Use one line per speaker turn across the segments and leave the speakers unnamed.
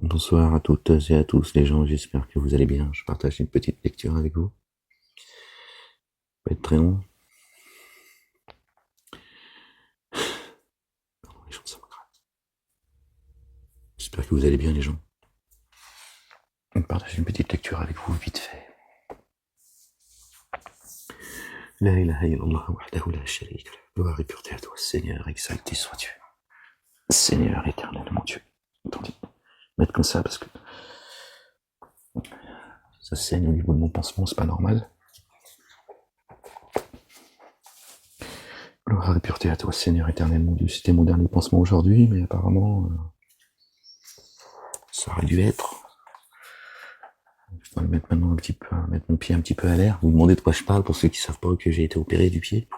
Bonsoir à toutes et à tous les gens, j'espère que vous allez bien. Je partage une petite lecture avec vous. Ça va être très long. Les gens, ça me gratte. J'espère que vous allez bien les gens. Je partage une petite lecture avec vous vite fait. La ilaha illallah wahdahu la sharika lah. Gloire et pureté à toi, Seigneur, exalté sois-tu. Seigneur éternel, mon Dieu. Attendez, mettre comme ça parce que ça saigne au niveau de mon pansement, c'est pas normal. Gloire et pureté à toi, Seigneur éternel, mon Dieu. C'était mon dernier pansement aujourd'hui, mais apparemment, ça aurait dû être. Je vais le mettre maintenant un petit peu, mettre mon pied un petit peu à l'air. Vous me demandez de quoi je parle pour ceux qui savent pas que j'ai été opéré du pied.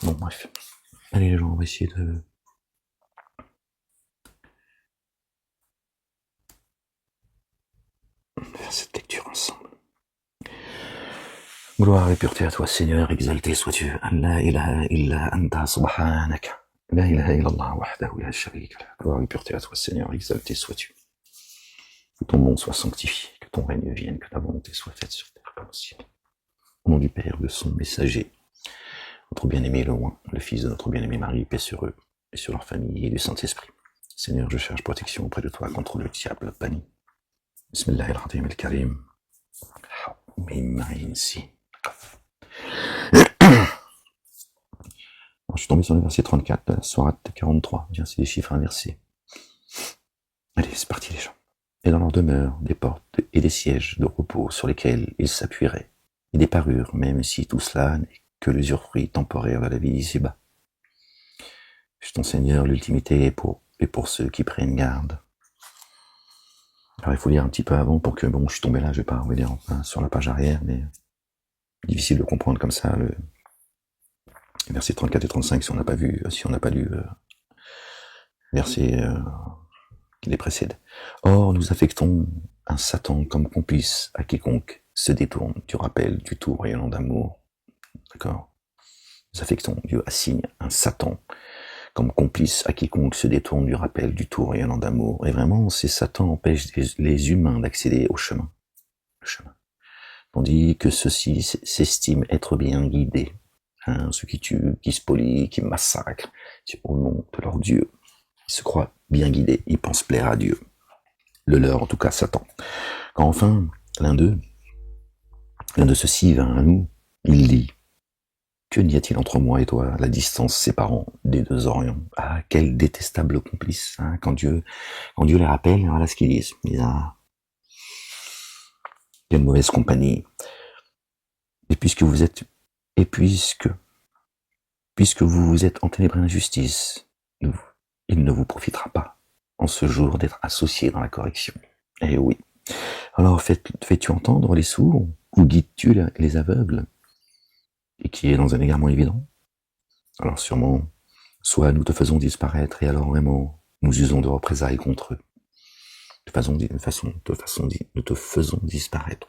Bon, bref. Allez les gens, on va essayer de faire cette lecture ensemble. Gloire et pureté à toi, Seigneur, exalté sois-tu. La ilaha illa anta subhanaka. La ilaha illallah wahdahu la sharika lah. Gloire et pureté à toi, Seigneur, exalté sois-tu. Que ton nom soit sanctifié, que ton règne vienne, que ta volonté soit faite sur terre comme au ciel. Au nom du Père, de son messager, notre bien-aimé le Loin, le Fils de notre bien-aimé Marie, paix sur eux, et sur leur famille et du Saint-Esprit. Seigneur, je cherche protection auprès de toi contre le diable banni. Bismillahirrahmanirrahim al-Karim. Je suis tombé sur le verset 34 de la sourate 43. Bien, c'est des chiffres inversés. Allez, c'est parti les gens. Et dans leur demeure, des portes et des sièges de repos sur lesquels ils s'appuieraient, et des parures, même si tout cela n'est que l'usufruit temporaire de la vie d'ici-bas. Je ton Seigneur, l'ultimité est pour ceux qui prennent garde. Alors il faut lire un petit peu avant pour que, bon, je suis tombé là, je vais pas revenir sur la page arrière, mais difficile de comprendre comme ça le verset 34 et 35 si on n'a pas vu, si on n'a pas lu verset qui les précède. Or, nous affectons un Satan comme complice à quiconque se détourne du rappel du tout rayonnant d'amour. D'accord? Nous affectons, Dieu assigne un Satan comme complice à quiconque se détourne du rappel du tout rayonnant d'amour. Et vraiment, ces Satan empêchent les humains d'accéder au chemin. Le chemin. Tandis que ceux-ci s'estiment être bien guidés. Hein, ceux qui tuent, qui spolient, qui massacrent, au nom de leur Dieu. Ils se croient bien guidés, ils pensent plaire à Dieu. Le leur, en tout cas, Satan. Quand enfin, l'un de ceux-ci vint à nous, il dit, que n'y a-t-il entre moi et toi, la distance séparant des deux Orients? Ah, quel détestable complice, hein, quand Dieu les rappelle, voilà ce qu'ils disent. Ils disent, ah, quelle mauvaise compagnie. Et puisque vous vous êtes enténébrés d'injustice, il ne vous profitera pas en ce jour d'être associé dans la correction. Eh oui. Alors fais-tu entendre les sourds ou guides-tu les aveugles et qui est dans un égarement évident? Alors sûrement, soit nous te faisons disparaître et alors vraiment nous usons de représailles contre eux. Nous te faisons disparaître.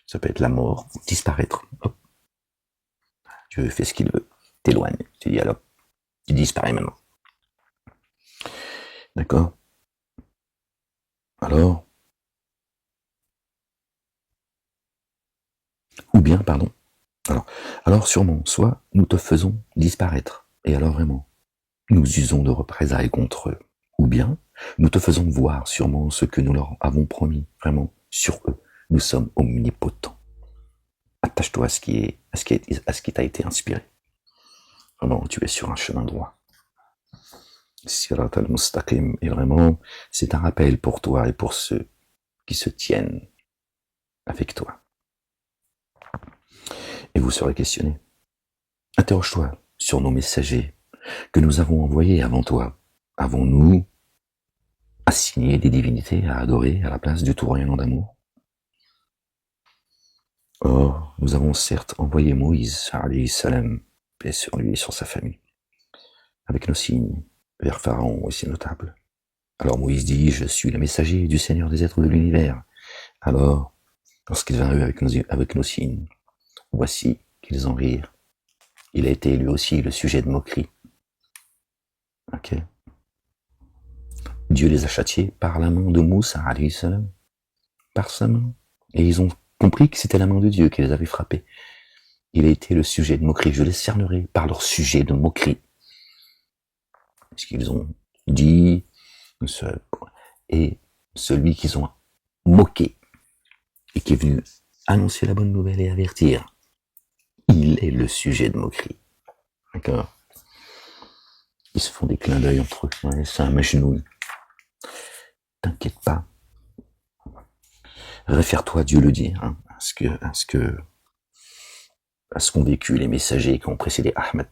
Ça peut être la mort, disparaître. Hop. Dieu fait ce qu'il veut. T'éloignes. Tu dis alors, tu disparais maintenant. D'accord? Alors, ou bien, pardon. Alors sûrement, soit nous te faisons disparaître, et alors vraiment, nous usons de représailles contre eux. Ou bien, nous te faisons voir sûrement ce que nous leur avons promis, vraiment, sur eux. Nous sommes omnipotents. Attache-toi à ce qui t'a été inspiré. Vraiment, tu es sur un chemin droit. Sirat al-Mustaqim, et vraiment, c'est un rappel pour toi et pour ceux qui se tiennent avec toi. Et vous serez questionné. Interroge-toi sur nos messagers que nous avons envoyés avant toi. Avons-nous assigné des divinités à adorer à la place du tout rayonnant d'amour? Or, nous avons certes envoyé Moïse, alayhi salam, paix sur lui et sur sa famille, avec nos signes, vers Pharaon et ses notables. Alors Moïse dit, je suis le messager du Seigneur des êtres de l'univers. Alors, lorsqu'il vint avec nos signes, voici qu'ils en rirent. Il a été lui aussi le sujet de moquerie. Ok. Dieu les a châtiés par la main de Moussa, alayhi salam, par sa main. Et ils ont compris que c'était la main de Dieu qui les avait frappés. Il a été le sujet de moquerie. Je les cernerai par leur sujet de moquerie. Ce qu'ils ont dit, et celui qu'ils ont moqué, et qui est venu annoncer la bonne nouvelle et avertir, il est le sujet de moquerie. D'accord? Ils se font des clins d'œil entre eux. Ouais, c'est un majnoun. T'inquiète pas. Réfère-toi, Dieu le dit, hein, à ce qu'ont vécu les messagers qui ont précédé Ahmed,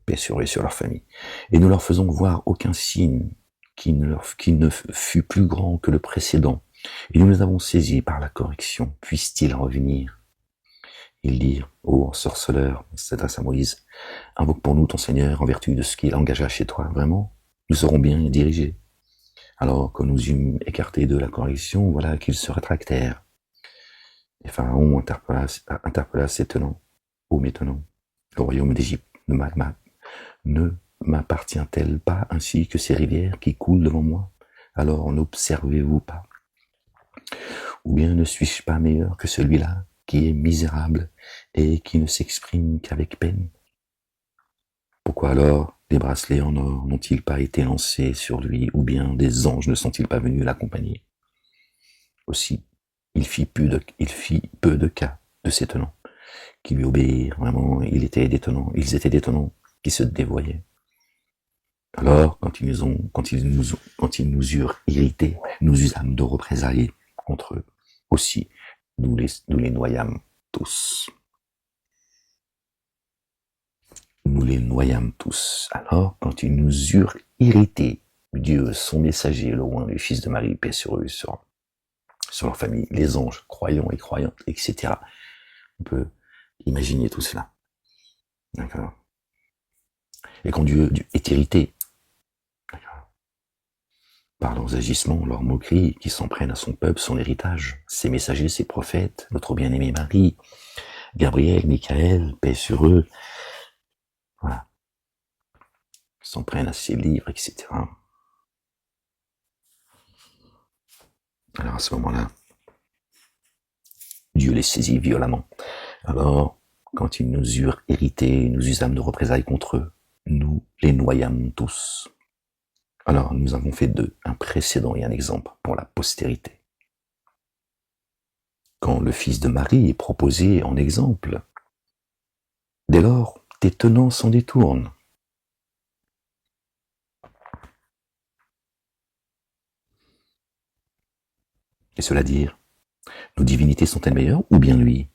paix sur eux et sur leur famille. Et nous leur faisons voir aucun signe qui ne fut plus grand que le précédent. Et nous les avons saisis par la correction. Puisse-t-il revenir? Ils dirent, ô ensorceleur, s'adresse à Moïse, invoque pour nous ton Seigneur en vertu de ce qu'il engagea chez toi. Vraiment, nous serons bien dirigés. Alors que nous eûmes écartés de la correction, voilà qu'ils se rétractèrent. Et Pharaon interpella ses tenants. Ô mes tenants, le royaume d'Égypte ne m'appartient-elle pas ainsi que ces rivières qui coulent devant moi? Alors n'observez-vous pas? Ou bien ne suis-je pas meilleur que celui-là, qui est misérable et qui ne s'exprime qu'avec peine? Pourquoi alors des bracelets en or n'ont-ils pas été lancés sur lui, ou bien des anges ne sont-ils pas venus l'accompagner? Aussi, il fit peu de cas de ses tenants, qui lui obéirent. Vraiment, ils étaient des tenants qui se dévoyaient. Alors, quand ils nous eurent irrités, nous usâmes de représailles contre eux. Aussi, nous les noyâmes tous. Nous les noyâmes tous. Alors, quand ils nous eurent irrités, Dieu, son messager, le roi, le fils de Marie, paix sur eux, sur leur famille, les anges, croyants et croyantes, etc. On peut imaginer tout cela. D'accord? Et quand Dieu est irrité, d'accord, par leurs agissements, leurs moqueries, qui s'en prennent à son peuple, son héritage, ses messagers, ses prophètes, notre bien-aimé Marie, Gabriel, Michael, paix sur eux, voilà, s'en prennent à ses livres, etc. Alors à ce moment-là, Dieu les saisit violemment. Alors, quand ils nous eurent irrités, nous usâmes de représailles contre eux, nous les noyâmes tous. Alors, nous avons fait d'eux un précédent et un exemple pour la postérité. Quand le fils de Marie est proposé en exemple, dès lors, tes tenants s'en détournent. Et cela dire, nos divinités sont-elles meilleures ou bien lui?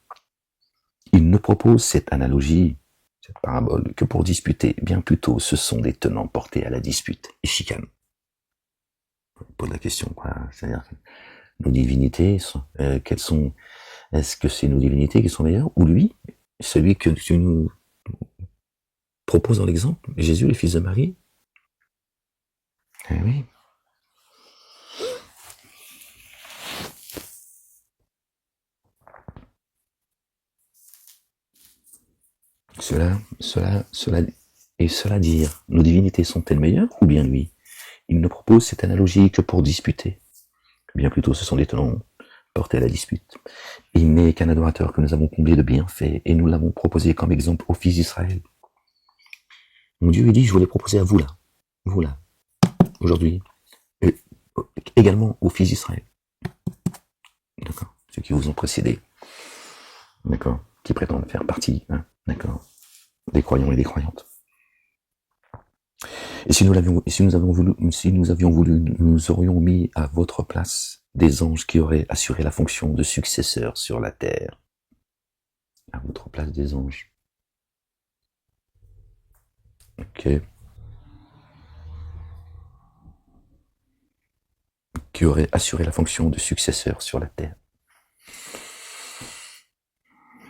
Il ne propose cette analogie, cette parabole, que pour disputer. Bien plutôt, ce sont des tenants portés à la dispute et chicane. On pose la question, quoi. C'est-à-dire que nos divinités, quelles sont? Est-ce que c'est nos divinités qui sont meilleures ou lui, celui que tu nous proposes dans l'exemple, Jésus, le fils de Marie? Eh oui. Cela dire, nos divinités sont-elles meilleures ou bien lui? Il ne propose cette analogie que pour disputer. Bien plutôt, ce sont des tenants portés à la dispute. Il n'est qu'un adorateur que nous avons comblé de bienfaits et nous l'avons proposé comme exemple aux fils d'Israël. Mon Dieu, il dit, je vous l'ai proposé à vous là, aujourd'hui, et également aux fils d'Israël. D'accord? Ceux qui vous ont précédé. D'accord? Qui prétendent faire partie, hein? D'accord? Des croyants et des croyantes. Et si nous avions voulu, nous aurions mis à votre place des anges qui auraient assuré la fonction de successeurs sur la terre. À votre place des anges. Ok. Qui auraient assuré la fonction de successeurs sur la terre.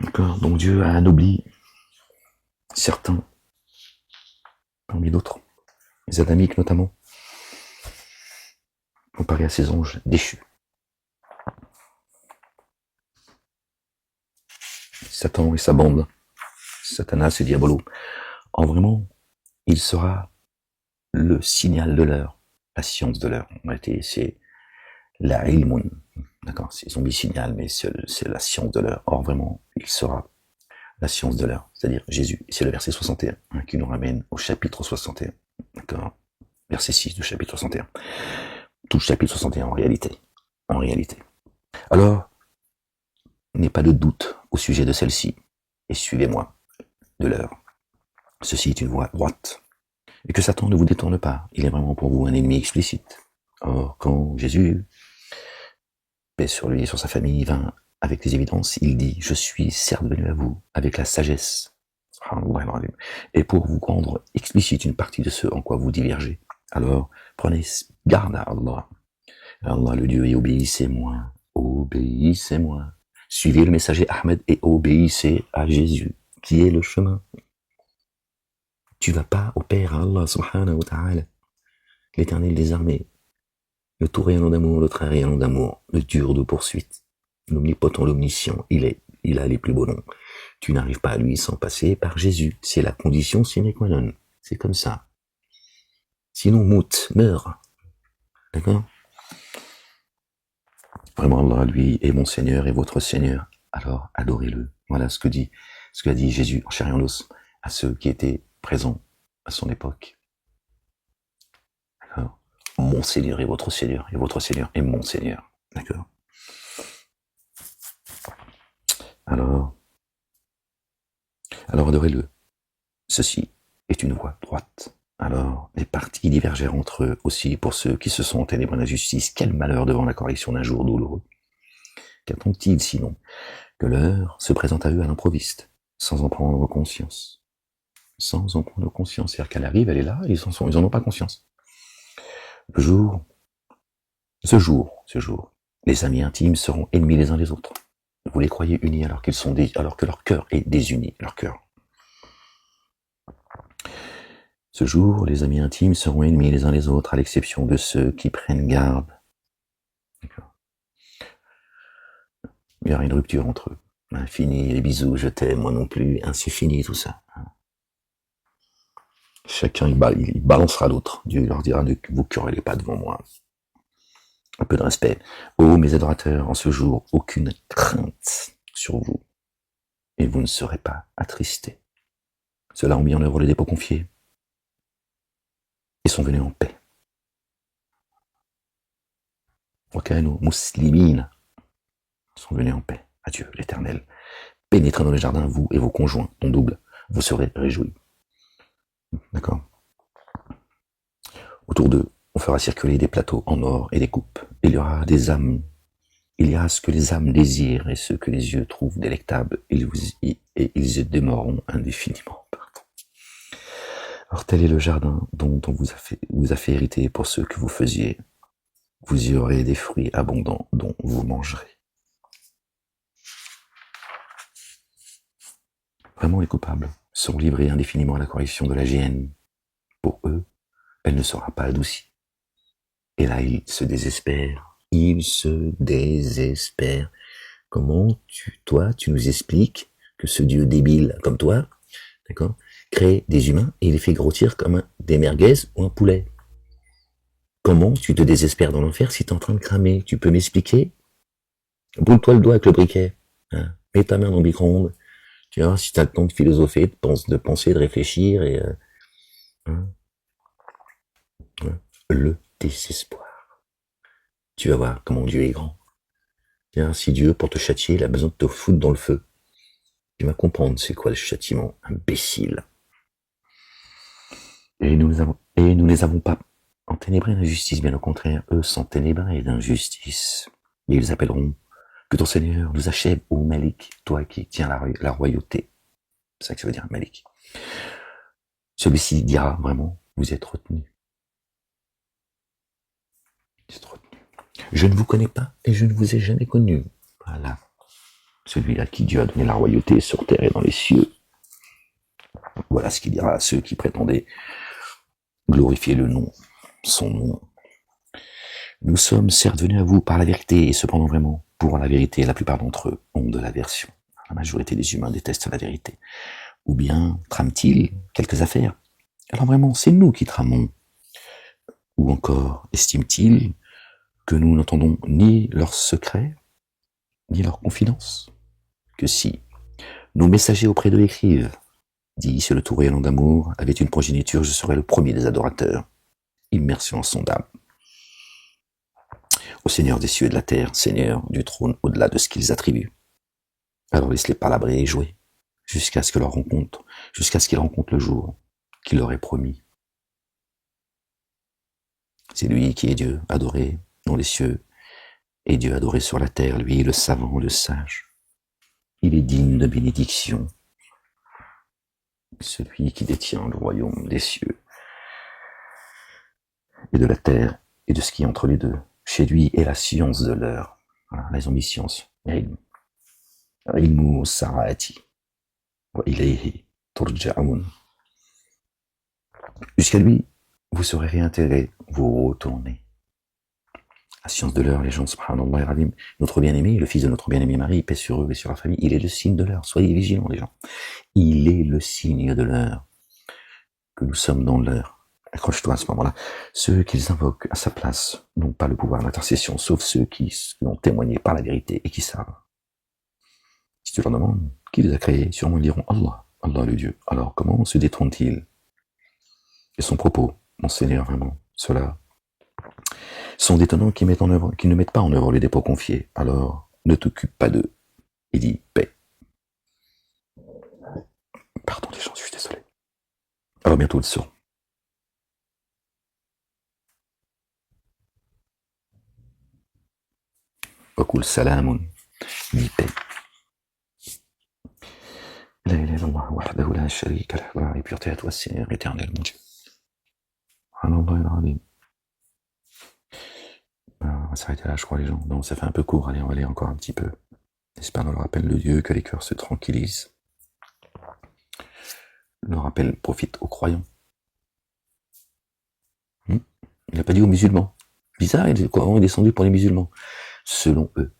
D'accord. Donc Dieu a anobli certains, parmi d'autres, les adamiques notamment, comparé à ces anges déchus. Satan et sa bande, Satanas et Diabolo. En vraiment, il sera le signal de l'heure. la science de l'heure. En réalité, c'est la ilmun. D'accord, ils ont mis signal, mais c'est la science de l'heure. Or, vraiment, il sera la science de l'heure. C'est-à-dire Jésus, c'est le verset 61 qui nous ramène au chapitre 61. D'accord, verset 6 du chapitre 61. Tout le chapitre 61 en réalité. En réalité. Alors, n'ayez pas de doute au sujet de celle-ci, et suivez-moi de l'heure. Ceci est une voie droite. Et que Satan ne vous détourne pas. Il est vraiment pour vous un ennemi explicite. Or, quand Jésus, paix sur lui et sur sa famille, vint avec les évidences, il dit, je suis certes venu à vous avec la sagesse, et pour vous rendre explicite une partie de ce en quoi vous divergez. Alors, prenez garde à Allah. Allah le Dieu, et obéissez-moi. Obéissez-moi. Suivez le messager Ahmed et obéissez à Jésus, qui est le chemin. Tu vas pas au Père, à Allah subhanahu wa ta'ala, l'éternel des armées, le tout rayonnant d'amour, le très rayonnant d'amour, le dur de poursuite, l'omnipotent, l'omniscient, il a les plus beaux noms. Tu n'arrives pas à lui sans passer par Jésus. C'est la condition sine qua non. C'est comme ça. Sinon, meurs. D'accord? Vraiment, Allah, lui, est mon Seigneur et votre Seigneur. Alors, adorez-le. Voilà ce qu'a dit Jésus en chair et en os à ceux qui étaient présents à son époque. D'accord? Mon Seigneur est votre Seigneur, et votre Seigneur est mon Seigneur. D'accord? Alors adorez-le. Ceci est une voie droite. Alors, les partis divergèrent entre eux aussi pour ceux qui se sont enténébrés dans la justice. Quel malheur devant la correction d'un jour douloureux. Qu'attendent-ils sinon que l'heure se présente à eux à l'improviste, sans en prendre conscience. Sans en prendre conscience. C'est-à-dire qu'elle arrive, elle est là, ils en ont pas conscience. Ce jour, les amis intimes seront ennemis les uns des autres. Vous les croyez unis alors que leur cœur est désuni, leur cœur. Ce jour, les amis intimes seront ennemis les uns des autres, à l'exception de ceux qui prennent garde. D'accord. Il y aura une rupture entre eux. Fini les bisous, je t'aime, moi non plus, ainsi fini tout ça. Chacun, il balancera l'autre. Dieu leur dira, ne vous querellez pas devant moi. Un peu de respect. Ô mes adorateurs, en ce jour, aucune crainte sur vous. Et vous ne serez pas attristés. Ceux-là ont mis en œuvre les dépôts confiés. Et sont venus en paix. Wakanu muslimin sont venus en paix. Adieu, l'Éternel. Pénétrez dans les jardins, vous et vos conjoints, en double. Vous serez réjouis. D'accord? Autour d'eux, on fera circuler des plateaux en or et des coupes. Il y aura des âmes. Il y a ce que les âmes désirent et ce que les yeux trouvent délectable. Ils y demeureront indéfiniment. Alors tel est le jardin dont on vous a fait hériter pour ce que vous faisiez. Vous y aurez des fruits abondants dont vous mangerez. Vraiment, les coupables seront livrés indéfiniment à la correction de la géhenne. Pour eux, elle ne sera pas adoucie. Et là, ils se désespèrent. Ils se désespèrent. Comment tu nous expliques que ce Dieu débile comme toi, d'accord, crée des humains et les fait grossir comme des merguez ou un poulet? Comment tu te désespères dans l'enfer si t'es en train de cramer? Tu peux m'expliquer? Brûle-toi le doigt avec le briquet. Hein. Mets ta main dans le micro-ondes. Tu vois, si t'as le temps de philosopher, de penser, de réfléchir et le désespoir. Tu vas voir comment Dieu est grand. Tiens, si Dieu, pour te châtier, il a besoin de te foutre dans le feu, tu vas comprendre c'est quoi le châtiment, imbécile. Et nous les avons pas enténébrés d'injustice, bien au contraire, eux s'enténébraient d'injustice. Et ils appelleront que ton Seigneur nous achève, ô Malik, toi qui tiens la royauté. C'est ça que ça veut dire, Malik. Celui-ci dira vraiment, vous êtes retenus. Vous êtes retenus. Je ne vous connais pas et je ne vous ai jamais connu. Voilà. Celui à qui Dieu a donné la royauté sur terre et dans les cieux. Voilà ce qu'il dira à ceux qui prétendaient glorifier le nom, son nom. Nous sommes certes venus à vous par la vérité, et cependant vraiment, pour la vérité, la plupart d'entre eux ont de l'aversion. La majorité des humains détestent la vérité. Ou bien trament-ils quelques affaires? Alors vraiment, c'est nous qui tramons Ou encore estiment-ils que nous n'entendons ni leurs secrets, ni leurs confidences? Que si nos messagers auprès d'eux écrivent, dit si le tout rayonnant d'amour avait une progéniture, je serais le premier des adorateurs. Immersion insondable. Au Seigneur des cieux et de la terre, Seigneur du trône au-delà de ce qu'ils attribuent. Alors laisse-les palabrer et jouer, jusqu'à ce qu'ils rencontrent le jour qu'il leur est promis. C'est lui qui est Dieu, adoré dans les cieux, et Dieu adoré sur la terre, lui, le savant, le sage. Il est digne de bénédiction, celui qui détient le royaume des cieux et de la terre et de ce qui est entre les deux. Chez lui est la science de l'heure. Voilà, là, ils ont mis science. Ilmu sa'ati wa ilayhi turja'un. Jusqu'à lui, vous serez réintégrés, vous retournez. La science de l'heure, les gens, subhanallah al-azim, notre bien-aimé, le fils de notre bien-aimé Marie, paix sur eux et sur la famille, il est le signe de l'heure. Soyez vigilants, les gens. Il est le signe de l'heure, que nous sommes dans l'heure. Accroche-toi à ce moment-là. Ceux qu'ils invoquent à sa place n'ont pas le pouvoir d'intercession, sauf ceux qui ont témoigné par la vérité et qui savent. Si tu leur demandes qui les a créés, sûrement ils diront Allah, Allah le Dieu. Alors comment se détournent-ils? Et son propos, mon Seigneur, vraiment, ceux-là sont détonnants qui ne mettent pas en œuvre les dépôts confiés. Alors ne t'occupe pas d'eux. Il dit paix. Pardon les gens, je suis désolé. Alors bientôt ils seront. Wakul salamun, dit paix. La ilaha illallah wahdahu la sharika lahu, gloire et pureté à toi, Seigneur éternel, mon Dieu. On va s'arrêter là, je crois, les gens. Donc ça fait un peu court, allez, on va aller encore un petit peu. J'espère dans le rappel de Dieu que les cœurs se tranquillisent. Le rappel profite aux croyants. Il n'a pas dit aux musulmans. Bizarre, le Coran est descendu pour les musulmans. Selon eux,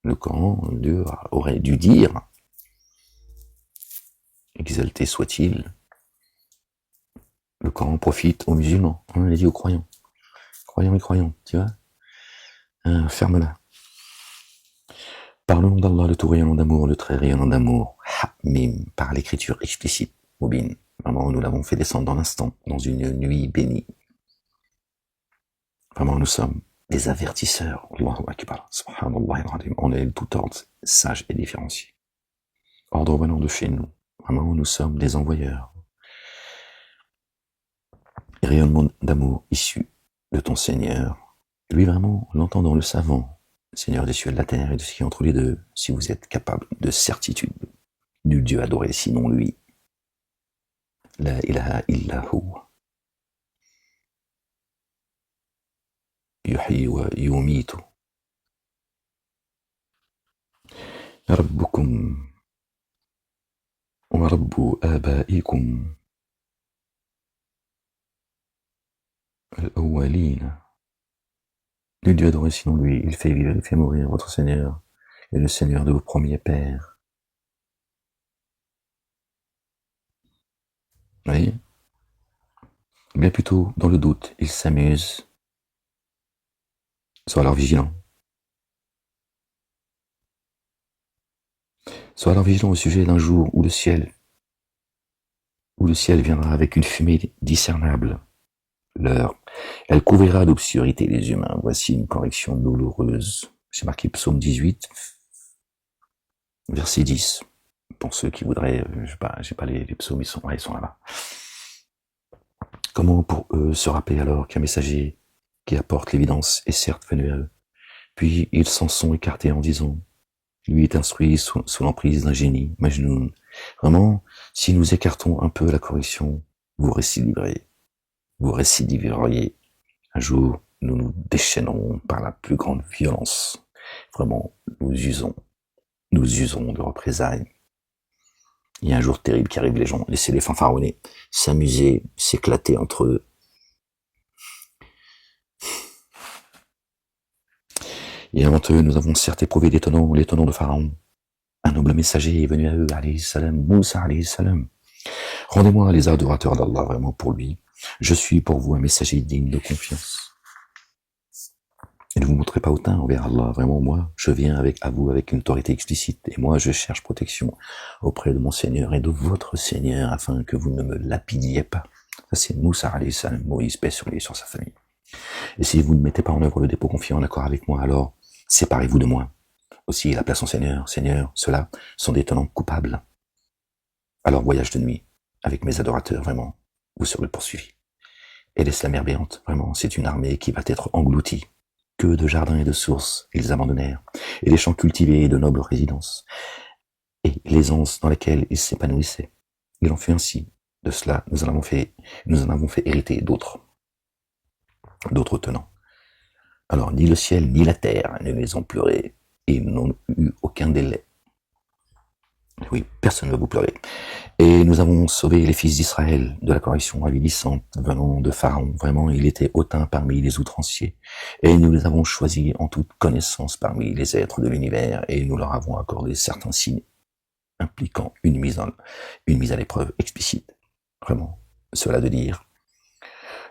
le Coran, Dieu aurait dû dire, exalté soit-il, le Coran profite aux musulmans. Il a dit aux croyants. Croyants et croyants, tu vois, ferme-la. Par le nom d'Allah, le tout rayonnant d'amour, le très rayonnant d'amour, Hamim, par l'écriture explicite, Mubin. Vraiment, nous l'avons fait descendre dans l'instant, dans une nuit bénie. Vraiment, nous sommes des avertisseurs. Allahu Akbar. Subhanallah. On est de tout ordre, sage et différencié. Ordre venant de chez nous. Vraiment, nous sommes des envoyeurs. Et rayonnement d'amour issu de ton Seigneur. Lui, vraiment, l'entendant, le savant, Seigneur des cieux et de la terre et de ce qui est entre les deux, si vous êtes capable de certitude, nul Dieu adoré sinon lui. La ilaha illahu. Yuhyi wa yumitu. Rabbukum wa rabbu abaikum al-awwalina. Nul Dieu adoré sinon lui, il fait vivre, il fait mourir votre Seigneur, et le Seigneur de vos premiers pères. Oui. Bien plutôt, dans le doute, il s'amuse. Sois alors vigilant. Sois alors vigilant au sujet d'un jour où le ciel viendra avec une fumée discernable. L'heure, elle couvrira d'obscurité les humains. Voici une correction douloureuse. J'ai marqué psaume 18, verset 10. Pour ceux qui voudraient, j'ai pas les psaumes, ils sont là-bas. Comment pour eux se rappeler alors qu'un messager qui apporte l'évidence est certes venu à eux? Puis ils s'en sont écartés en disant, lui est instruit sous l'emprise d'un génie, Majnoun. Vraiment, si nous écartons un peu la correction, vous récidiveriez. Un jour, nous nous déchaînerons par la plus grande violence. Vraiment, nous usons de représailles. Il y a un jour terrible qui arrive, les gens, laissez-les fanfaronner, s'amuser, s'éclater entre eux. Et avant eux, nous avons certes éprouvé l'étonnant de Pharaon. Un noble messager est venu à eux, alayhi salam, Moussa alayhi salam. Rendez-moi les adorateurs d'Allah vraiment pour lui. Je suis pour vous un messager digne de confiance. Et ne vous montrez pas hautain envers Allah. Vraiment, moi, je viens à vous avec une autorité explicite. Et moi, je cherche protection auprès de mon Seigneur et de votre Seigneur afin que vous ne me lapidiez pas. Ça, c'est Moussa alayhi salam, Moïse, paix sur lui et sur sa famille. Et si vous ne mettez pas en œuvre le dépôt confiant en accord avec moi, alors séparez-vous de moi. Aussi, la place en Seigneur, Seigneur, ceux-là sont des tenants coupables. Alors, voyage de nuit, avec mes adorateurs, vraiment, vous serez poursuivis. Et laisse la mer béante, vraiment, c'est une armée qui va être engloutie. Que de jardins et de sources ils abandonnèrent, et les champs cultivés et de nobles résidences, et l'aisance dans laquelle ils s'épanouissaient. Il en fut ainsi. De cela, nous en avons fait hériter d'autres tenants. Alors, ni le ciel, ni la terre ne les ont pleurés, et ils n'ont eu aucun délai. Oui, personne ne va vous pleurer. Et nous avons sauvé les fils d'Israël de la correction avilissante venant de Pharaon. Vraiment, il était hautain parmi les outranciers. Et nous les avons choisis en toute connaissance parmi les êtres de l'univers, et nous leur avons accordé certains signes impliquant une mise à l'épreuve explicite. Vraiment, cela de dire,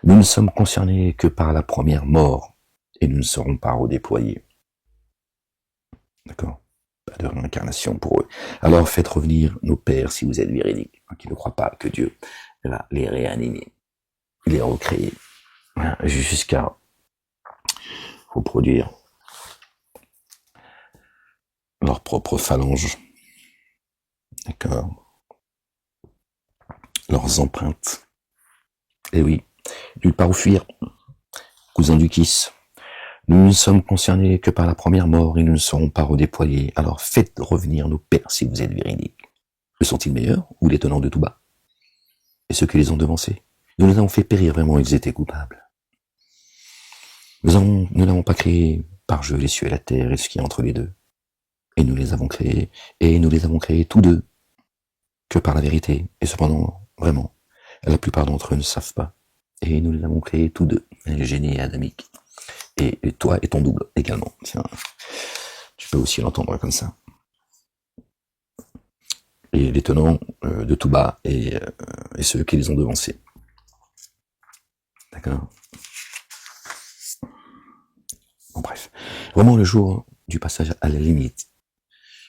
nous ne sommes concernés que par la première mort, et nous ne serons pas redéployés. D'accord? Pas de réincarnation pour eux. Alors faites revenir nos pères si vous êtes véridiques, qui ne croient pas que Dieu va les réanimer, les recréer, jusqu'à reproduire leur propre phalange, d'accord, leurs empreintes. Et oui, nulle part où fuir, cousin du Kiss. Nous ne sommes concernés que par la première mort et nous ne serons pas redéployés. Alors faites revenir nos pères si vous êtes véridiques. Le sont-ils meilleurs ou les tenants de tout bas? Et ceux qui les ont devancés? Nous les avons fait périr, vraiment, ils étaient coupables. Nous n'avons pas créé par jeu les cieux et la terre et ce qui est entre les deux. Et nous les avons créés tous deux que par la vérité. Et cependant, vraiment, la plupart d'entre eux ne savent pas. Et nous les avons créés tous deux, les génies adamiques. Et toi et ton double également. Tiens, tu peux aussi l'entendre comme ça. Et les tenants de tout bas et ceux qui les ont devancés. D'accord? Bon, bref. Vraiment, le jour du passage à la limite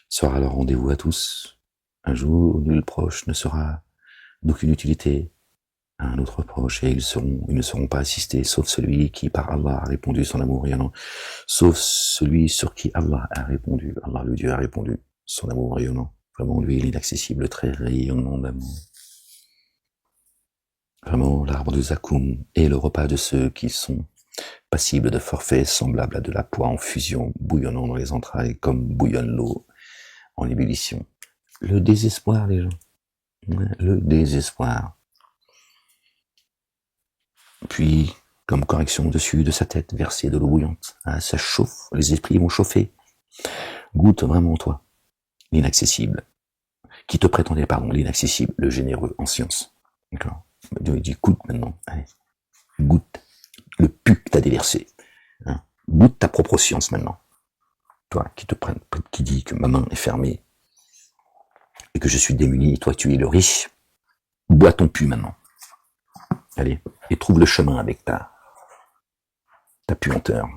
sera le rendez-vous à tous. Un jour où nul proche ne sera d'aucune utilité à un autre proche et ils ne seront pas assistés, sauf celui qui par Allah a répondu son amour rayonnant, sauf celui sur qui Allah a répondu, Allah le Dieu a répondu son amour rayonnant. Vraiment, lui, il est inaccessible, très rayonnant d'amour. Vraiment, l'arbre de Zakoum est le repas de ceux qui sont passibles de forfaits semblables à de la poix en fusion, bouillonnant dans les entrailles comme bouillonne l'eau en ébullition. Le désespoir, les gens. Le désespoir. Puis, comme correction au-dessus de sa tête, verser de l'eau bouillante. Ah, ça chauffe, les esprits vont chauffer. Goûte vraiment toi, l'inaccessible. Qui te prétendait, l'inaccessible, le généreux en science. D'accord? Dieu dit, goûte maintenant. Allez. Goûte le pu que t'as déversé. Hein? Goûte ta propre science maintenant. Toi, qui dis que ma main est fermée et que je suis démuni, et toi tu es le riche, bois ton pu maintenant. Allez, et trouve le chemin avec ta puanteur,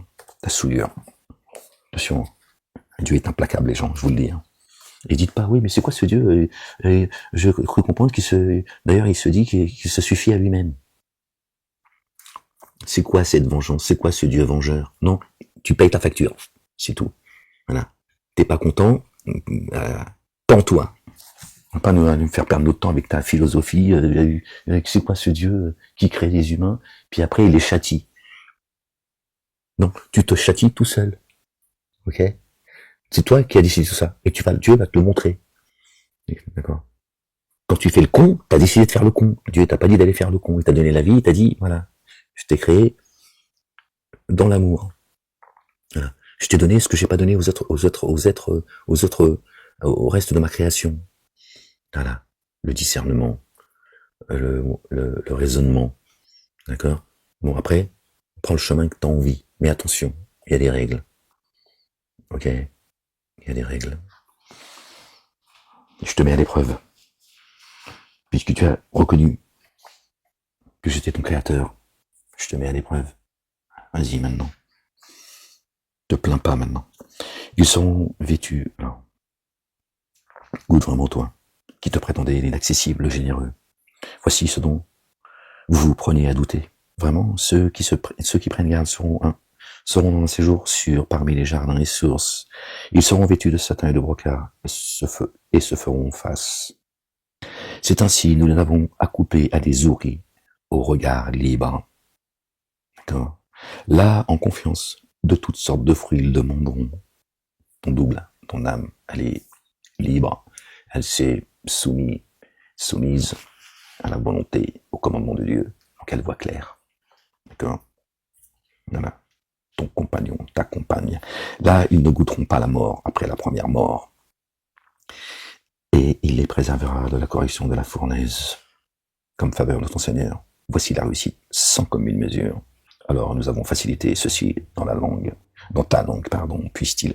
ta souillure. Attention, Dieu est implacable, les gens, je vous le dis. Hein. Et dites pas, oui, mais c'est quoi ce Dieu? Je crois comprendre d'ailleurs, il se dit qu'il se suffit à lui-même. C'est quoi cette vengeance? C'est quoi ce Dieu vengeur? Non, tu payes ta facture, c'est tout. Voilà. T'es pas content, tends-toi. On va pas nous faire perdre notre temps avec ta philosophie, avec c'est quoi ce Dieu qui crée les humains, puis après il les châtie. Non, tu te châties tout seul. Ok? C'est toi qui as décidé tout ça. Et Dieu va te le montrer. D'accord? Quand tu fais le con, t'as décidé de faire le con. Dieu t'a pas dit d'aller faire le con. Il t'a donné la vie, il t'a dit, voilà, je t'ai créé dans l'amour. Voilà. Je t'ai donné ce que j'ai pas donné au reste de ma création. Voilà. Le discernement, le raisonnement. D'accord? Bon, après, prends le chemin que t'as envie. Mais attention, il y a des règles. Ok? Il y a des règles. Je te mets à l'épreuve. Puisque tu as reconnu que j'étais ton créateur. Je te mets à l'épreuve. Vas-y maintenant. Te plains pas maintenant. Ils seront vêtus. Alors, goûte vraiment toi, qui te prétendais l'inaccessible, le généreux. Voici ce dont vous vous prenez à douter. Vraiment, ceux qui prennent garde seront dans un séjour sûr parmi les jardins et sources. Ils seront vêtus de satin et de brocart et se feront face. C'est ainsi, nous les avons accouplés à des ouris, au regard libre. D'accord. Là, en confiance, de toutes sortes de fruits ils demanderont. Ton double, ton âme, elle est libre. Elle s'est soumise à la volonté, au commandement de Dieu. Donc elle voit clair. D'accord. Voilà. Ton compagnon, ta compagne. Là, ils ne goûteront pas la mort après la première mort. Et il les préservera de la correction de la fournaise. Comme faveur de ton Seigneur. Voici la réussite, sans commune mesure. Alors nous avons facilité ceci dans ta langue, pardon, puisse-t-il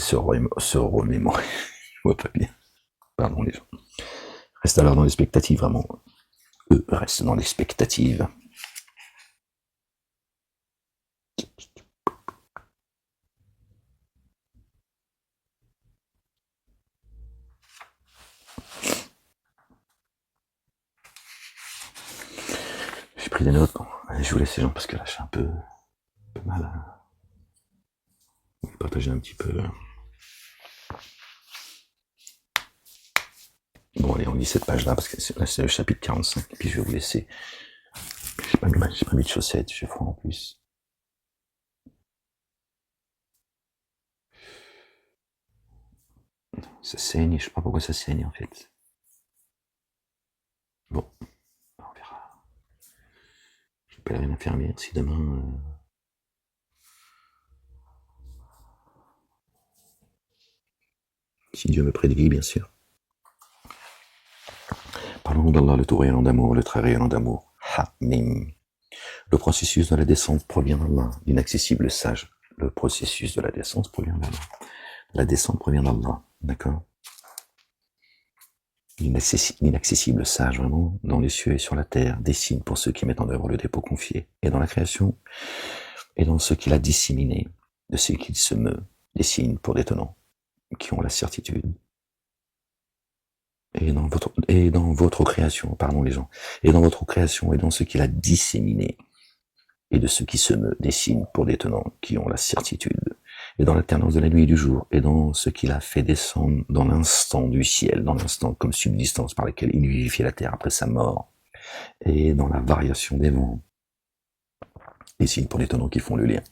se remémorer, je vois pas bien, pardon les gens. Reste alors dans l'expectative, vraiment. Eux restent dans l'expectative. J'ai pris des notes, bon. Allez, je vous laisse les gens parce que là je suis un peu mal à partager un petit peu. Bon allez, on lit cette page là parce que là c'est le chapitre 45 et puis je vais vous laisser. J'ai pas mis de chaussettes, j'ai froid en plus. Ça saigne, je sais pas pourquoi ça saigne en fait. Bon, on verra. J'appellerai une infirmière si demain... Si Dieu me prédit, bien sûr. Parlons d'Allah, le tout rayonnant d'amour, le très rayonnant d'amour. Hamim. Le processus de la descente provient d'Allah, l'inaccessible sage. Le processus de la descente provient d'Allah. La descente provient d'Allah, d'accord. L'inaccessible sage, vraiment, dans les cieux et sur la terre, dessine pour ceux qui mettent en œuvre le dépôt confié. Et dans la création, et dans ce qu'il a disséminé, de ce qu'il se meut, dessine pour des tenants, qui ont la certitude. Et dans votre création, pardon les gens, et dans votre création et dans ce qu'il a disséminé, et de ce qui se meut, dessine pour des tenants qui ont la certitude, et dans l'alternance de la nuit et du jour, et dans ce qu'il a fait descendre dans l'instant du ciel, dans l'instant comme subsistance par laquelle il vivifie la terre après sa mort, et dans la variation des vents, dessine pour les tenants qui font le lien.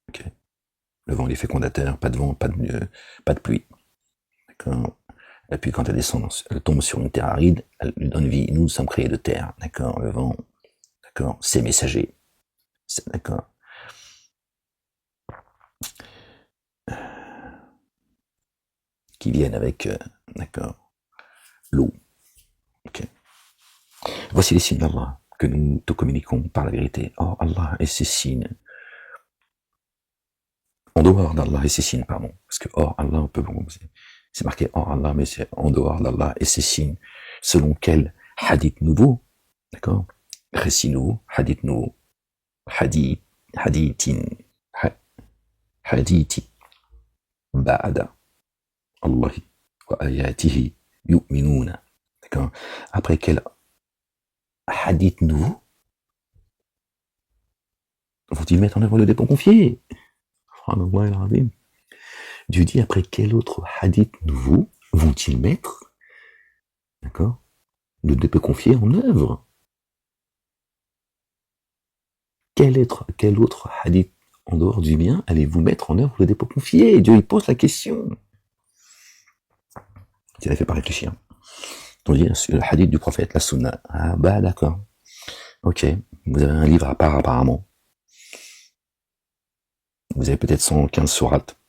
Okay. Le vent, il est fécondateur, pas de vent, pas de pluie. D'accord. Et puis quand elle tombe sur une terre aride, elle lui donne vie. Nous sommes créés de terre, d'accord. Le vent, d'accord. C'est messager, d'accord. Qui viennent avec, d'accord, l'eau. Okay. Voici les signes d'Allah que nous te communiquons par la vérité. Oh Allah et ses signes. En dehors d'Allah et ses signes, pardon. Parce que hors Allah, on peut c'est marqué hors Allah, mais c'est en dehors d'Allah et ses signes. Selon quel hadith nouveau, d'accord, récit nouveau, hadith nouveau, hadithin, hadithi, ba'da, Allahi wa ayatihi yu'minuna. D'accord. Après quel hadith nouveau vont-ils mettre en œuvre le dépôt confié? Dieu dit après quel autre hadith nouveau vont-ils mettre, d'accord, le dépôt confié en œuvre? Quel autre hadith en dehors du bien allez-vous mettre en œuvre le dépôt confié? Dieu il pose la question. Ça ne fait pas réfléchir. On dit le hadith du prophète, la sunna. Ah bah d'accord. Ok, vous avez un livre à part apparemment. Vous avez peut-être 115 sourates.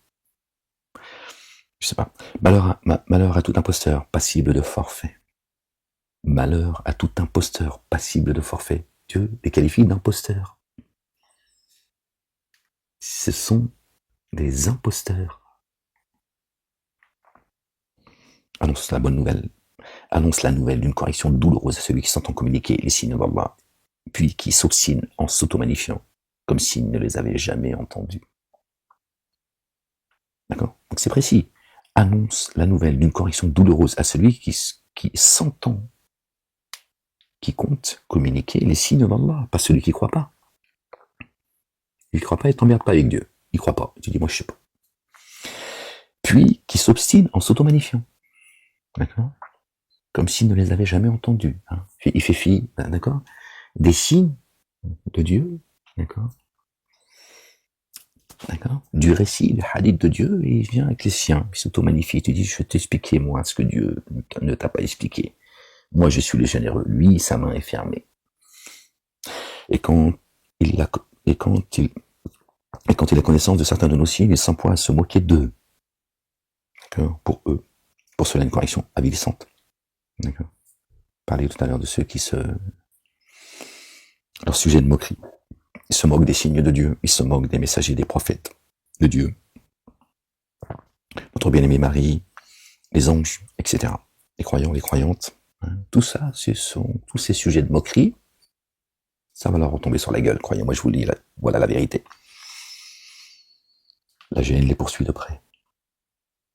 Je sais pas. Malheur à tout imposteur passible de forfait. Malheur à tout imposteur passible de forfait. Dieu les qualifie d'imposteurs. Ce sont des imposteurs. Annonce la bonne nouvelle. annonce la nouvelle d'une correction douloureuse à celui qui s'entend communiquer les signes d'Allah, puis qui s'obstine en s'automagnifiant, comme s'il ne les avait jamais entendus. D'accord? Donc c'est précis. Annonce la nouvelle d'une correction douloureuse à celui qui s'entend, qui compte communiquer les signes d'Allah, pas celui qui ne croit pas. Il ne croit pas et t'emmerde pas avec Dieu. Il ne croit pas. Tu dis, moi je sais pas. Puis qui s'obstine en s'automagnifiant. D'accord? Comme s'il ne les avait jamais entendus. Hein. Il fait fi, d'accord? Des signes de Dieu, d'accord? D'accord? Du récit, du hadith de Dieu, et il vient avec les siens, il s'auto-magnifie, tu dis, je vais t'expliquer, moi, ce que Dieu ne t'a pas expliqué. Moi, je suis le généreux. Lui, sa main est fermée. Et quand il a connaissance de certains de nos signes, il s'emploie à se moquer d'eux. D'accord? Pour eux. Pour cela, une correction avilissante. D'accord? Parler tout à l'heure de ceux qui leur sujet de moquerie. Ils se moquent des signes de Dieu, ils se moquent des messagers, des prophètes de Dieu. Notre bien-aimé Marie, les anges, etc. Les croyants, les croyantes. Hein, tout ça, tous ces sujets de moquerie, ça va leur retomber sur la gueule, croyez-moi, je vous le dis, voilà la vérité. La gêne les poursuit de près.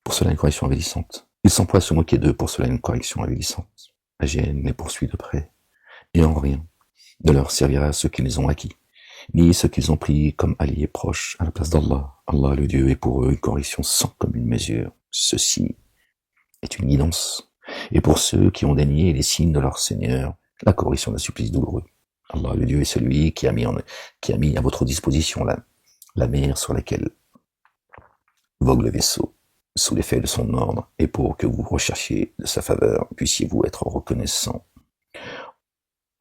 Pour cela, une correction avilissante. Ils s'emploient à se moquer d'eux, pour cela, une correction avilissante. La gêne les poursuit de près. Et en rien ne leur servira ce qu'ils ont acquis, ni ce qu'ils ont pris comme alliés proches à la place d'Allah. Allah, le Dieu, est pour eux une correction sans commune mesure. Ceci est une guidance. Et pour ceux qui ont dénié les signes de leur Seigneur, la correction d'un supplice douloureux. Allah, le Dieu, est celui qui a mis à votre disposition la mer sur laquelle vogue le vaisseau, sous l'effet de son ordre, et pour que vous recherchiez de sa faveur, puissiez-vous être reconnaissant.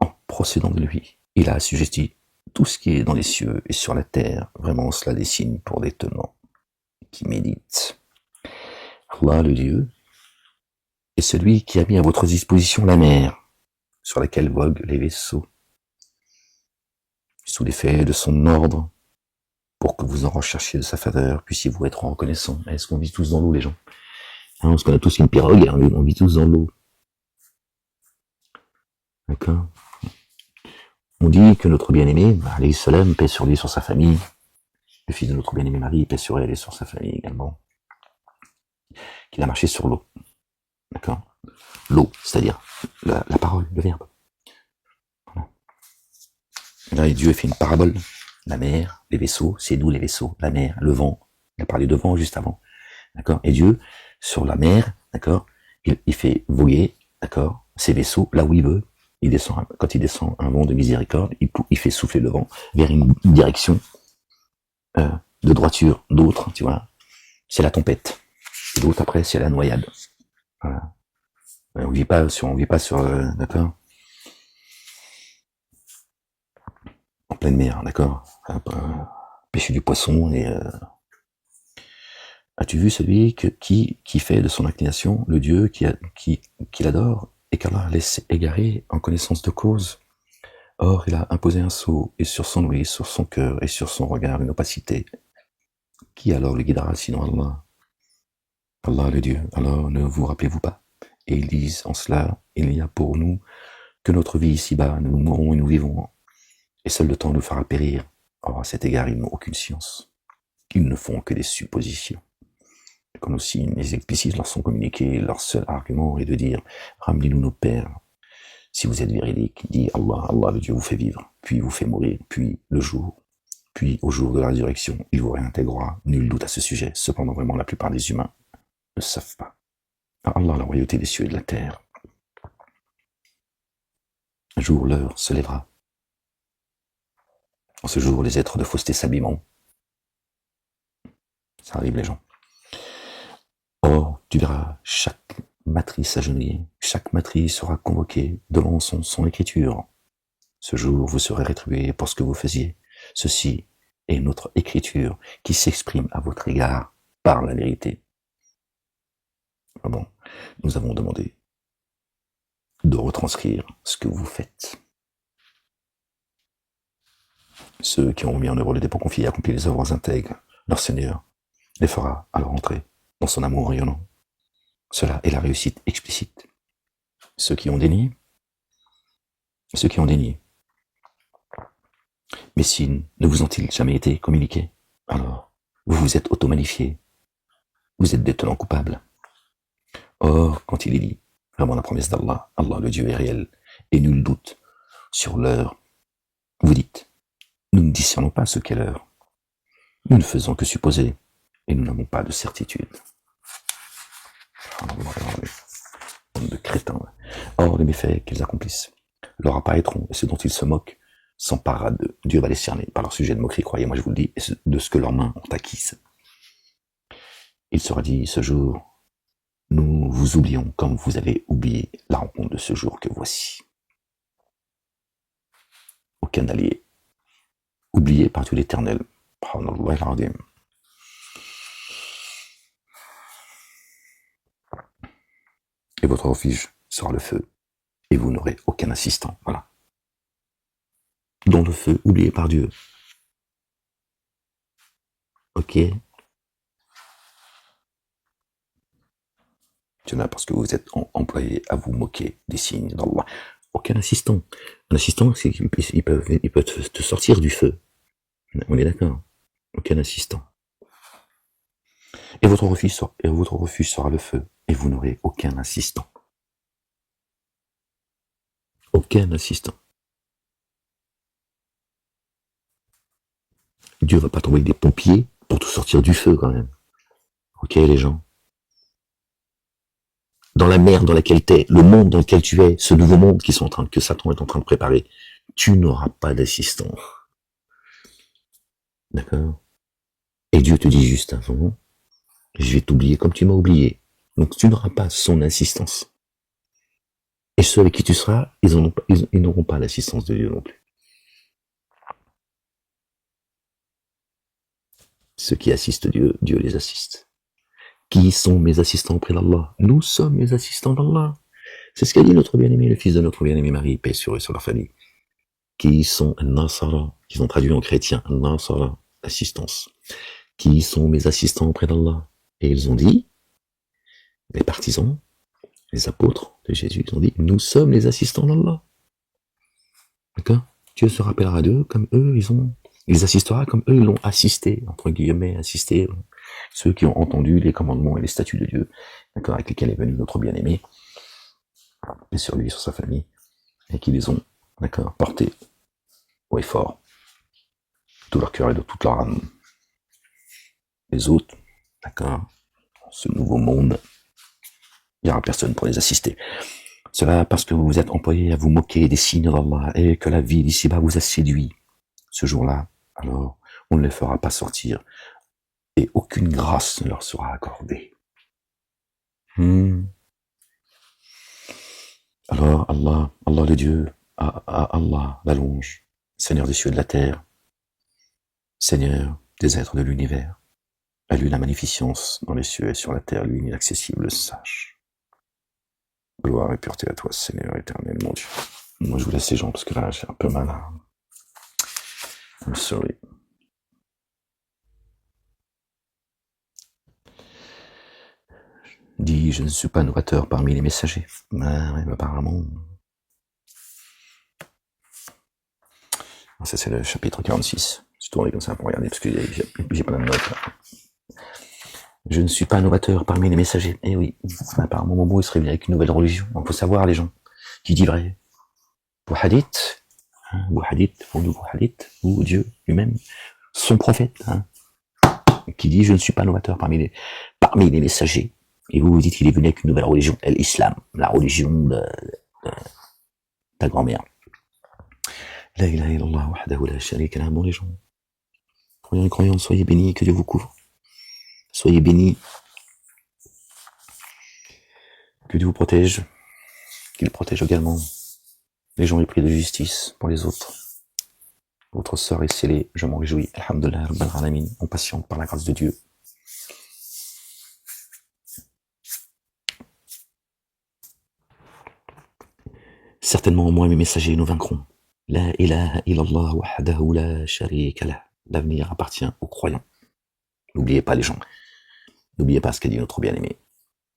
En procédant de lui, il a assujetti tout ce qui est dans les cieux et sur la terre. Vraiment, cela des signes pour des tenants qui méditent. Allah, le Dieu, est celui qui a mis à votre disposition la mer, sur laquelle voguent les vaisseaux, sous l'effet de son ordre, pour que vous en recherchiez de sa faveur, puissiez-vous être reconnaissant. Est-ce qu'on vit tous dans l'eau, les gens? Hein, parce qu'on a tous une pirogue, hein, on vit tous dans l'eau. D'accord? On dit que notre bien-aimé, alayhi salam, paix sur lui et sur sa famille, le fils de notre bien-aimé Marie, paix sur elle et sur sa famille également, qu'il a marché sur l'eau. D'accord? L'eau, c'est-à-dire la parole, le verbe. Voilà. Là, Dieu a fait une parabole. La mer, les vaisseaux, c'est d'où les vaisseaux? La mer, le vent. Il a parlé de vent juste avant. D'accord? Et Dieu, sur la mer, d'accord, il fait voguer, d'accord, ses vaisseaux là où il veut. Quand il descend un vent de miséricorde, il fait souffler le vent vers une direction de droiture. D'autres, tu vois, c'est la tempête. Et d'autres, après, c'est la noyade. Voilà. On vit pas sur, d'accord, en pleine mer, d'accord, pêcher du poisson et as-tu vu celui qui fait de son inclination le Dieu qu'il adore et qu'Allah laisse égarer en connaissance de cause? Or, il a imposé un sceau, et sur son ouïe, sur son cœur et sur son regard une opacité. Qui alors le guidera sinon Allah? Allah le Dieu. Alors ne vous rappelez-vous pas? Et ils disent en cela, il n'y a pour nous que notre vie ici-bas, nous mourrons et nous vivons, et seul le temps nous fera périr. Or, à cet égard, ils n'ont aucune science. Ils ne font que des suppositions. Comme aussi les explicites leur sont communiqués, leur seul argument est de dire « Ramenez-nous nos pères. Si vous êtes véridique, dit Allah, Allah le Dieu vous fait vivre, puis vous fait mourir, puis au jour de la résurrection, il vous réintégrera. Nul doute à ce sujet. Cependant, vraiment, la plupart des humains ne savent pas. Allah, la royauté des cieux et de la terre. Un jour, l'heure se lèvera. En ce jour, les êtres de fausseté s'abîmeront. Ça arrive, les gens. Or, tu verras chaque matrice agenouillée, chaque matrice sera convoquée devant son écriture. Ce jour, vous serez rétribués pour ce que vous faisiez. Ceci est notre écriture qui s'exprime à votre égard par la vérité. Bon, nous avons demandé de retranscrire ce que vous faites. Ceux qui ont mis en œuvre le dépôt confié et accompli les œuvres intègres, leur Seigneur les fera alors entrer dans son amour rayonnant. Cela est la réussite explicite. Ceux qui ont dénié, ceux qui ont dénié. Mes signes ne vous ont-ils jamais été communiqués? Alors, vous vous êtes auto-magnifiés. Vous êtes des tenants coupables. Or, quand il est dit, vraiment la promesse d'Allah, Allah le Dieu est réel, et nul doute sur l'heure, vous dites, nous ne discernons pas ce qu'est l'heure. Nous ne faisons que supposer, et nous n'avons pas de certitude. De crétins. Or, les méfaits qu'ils accomplissent leur apparaîtront, et ce dont ils se moquent s'emparera d'eux. Dieu va les cerner par leur sujet de moquerie, croyez-moi, je vous le dis, et de ce que leurs mains ont acquis. Il sera dit ce jour, nous vous oublions comme vous avez oublié la rencontre de ce jour que voici. Aucun allié, oublié par Dieu l'Éternel. Et votre refuge sera le feu, et vous n'aurez aucun assistant. Voilà. Dans le feu, oublié par Dieu. Ok. Parce que vous êtes employé à vous moquer des signes d'Allah. Aucun assistant. Un assistant, c'est qu'il peut te sortir du feu. On est d'accord? Aucun assistant. Et votre refuge sera le feu, et vous n'aurez aucun assistant. Aucun assistant. Dieu va pas t'envoyer des pompiers pour te sortir du feu quand même. Ok les gens? Dans la mer dans laquelle t'es, le monde dans lequel tu es, ce nouveau monde que Satan est en train de préparer, tu n'auras pas d'assistant. D'accord? Et Dieu te dit juste avant, je vais t'oublier comme tu m'as oublié. Donc tu n'auras pas son assistance. Et ceux avec qui tu seras, ils n'auront pas l'assistance de Dieu non plus. Ceux qui assistent Dieu, Dieu les assiste. Qui sont mes assistants auprès d'Allah? Nous sommes les assistants d'Allah. C'est ce qu'a dit notre bien-aimé, le fils de notre bien-aimé Marie, paix sur eux, sur leur famille. Qui sont Nasara, qu'ils ont traduit en chrétien, Nasara, assistance. Qui sont mes assistants auprès d'Allah? Et ils ont dit, les partisans, les apôtres de Jésus, ils ont dit, nous sommes les assistants d'Allah. D'accord? Dieu se rappellera d'eux comme eux, ils assistera comme eux, ils l'ont assisté, entre guillemets, assisté, ceux qui ont entendu les commandements et les statuts de Dieu, d'accord, avec lesquels est venu notre bien-aimé, et sur lui, sur sa famille, et qui les ont, d'accord, portés haut et fort, de tout leur cœur et de toute leur âme. Les autres, d'accord, ce nouveau monde, il n'y aura personne pour les assister. Cela parce que vous vous êtes employés à vous moquer des signes d'Allah et que la vie d'ici-bas vous a séduit. Ce jour-là, alors, on ne les fera pas sortir et aucune grâce ne leur sera accordée. Alors, Allah le Dieu, Allah la louange, Seigneur des cieux et de la terre, Seigneur des êtres de l'univers, à lui la magnificence dans les cieux et sur la terre, lui l'inaccessible sage. Gloire et pureté à toi, Seigneur éternel, mon Dieu. Moi, je vous laisse les gens parce que là, j'ai un peu mal. I'm sorry. Dis, je ne suis pas novateur parmi les messagers. Ah, ouais, apparemment. Ça, c'est le chapitre 46. Je tourne comme ça pour regarder parce que j'ai pas de notes. Là. Je ne suis pas novateur parmi les messagers. Eh oui, apparemment, Momo, il serait venu avec une nouvelle religion. Il faut savoir, les gens, qui dit vrai. Wahadith, ou Dieu lui-même, son prophète, qui dit, je ne suis pas novateur parmi les messagers. Et vous dites qu'il est venu avec une nouvelle religion, l'islam, la religion de ta grand-mère. La ilaha illallah wahdahu la sharika lah, bon les gens. Croyants et croyantes, soyez bénis, que Dieu vous couvre. Soyez bénis. Que Dieu vous protège. Qu'il protège également les gens épris de justice pour les autres. Votre sœur est scellée, je m'en réjouis. Alhamdulillah, Rabbal Alamin, on patiente par la grâce de Dieu. Certainement, moi et mes messagers, nous vaincrons. La ilaha illallah wahdahu la sharika lah. L'avenir appartient aux croyants. N'oubliez pas les gens. N'oubliez pas ce qu'a dit notre bien-aimé.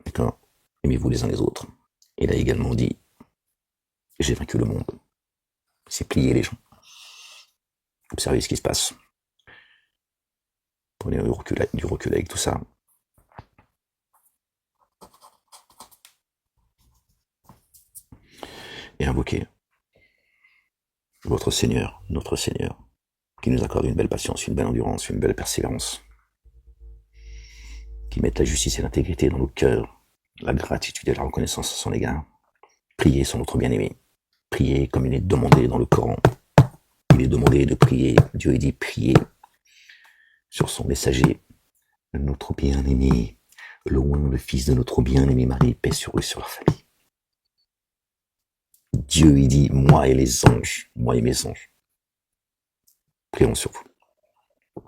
D'accord? Aimez-vous les uns les autres. Il a également dit, et j'ai vaincu le monde. C'est plier les gens. Observez ce qui se passe. Prenez du recul avec tout ça. Et invoquez votre Seigneur, notre Seigneur, qui nous accorde une belle patience, une belle endurance, une belle persévérance, qui mette la justice et l'intégrité dans nos cœurs, la gratitude et la reconnaissance à son égard. Priez sur notre bien-aimé. Priez comme il est demandé dans le Coran. Il est demandé de prier. Dieu dit prier sur son messager, notre bien-aimé, loin le fils de notre bien-aimé Marie, paix sur eux, sur leur famille. Dieu, il dit, moi et les anges, moi et mes anges, prions sur vous.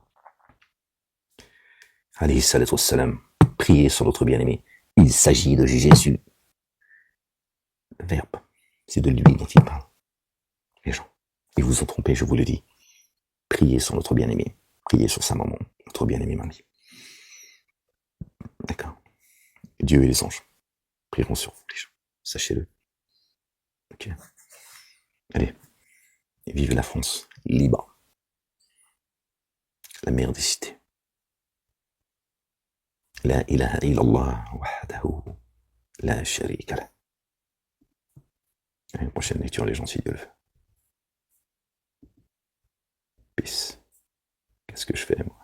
Alayhi salatu wassalam, priez sur notre bien-aimé. Il s'agit de Jésus. Le verbe, c'est de lui dont il parle. Les gens, ils vous ont trompé, je vous le dis. Priez sur notre bien-aimé. Priez sur sa maman, notre bien-aimé Marie. D'accord. Dieu et les anges prieront sur vous, les gens. Sachez-le. Ok. Allez. Et vive la France libre. La meilleure des cités. La ilaha illallah wahdahu la sharika lah. Une prochaine lecture, les gens, si Dieu le veut. Peace. Qu'est-ce que je fais, moi?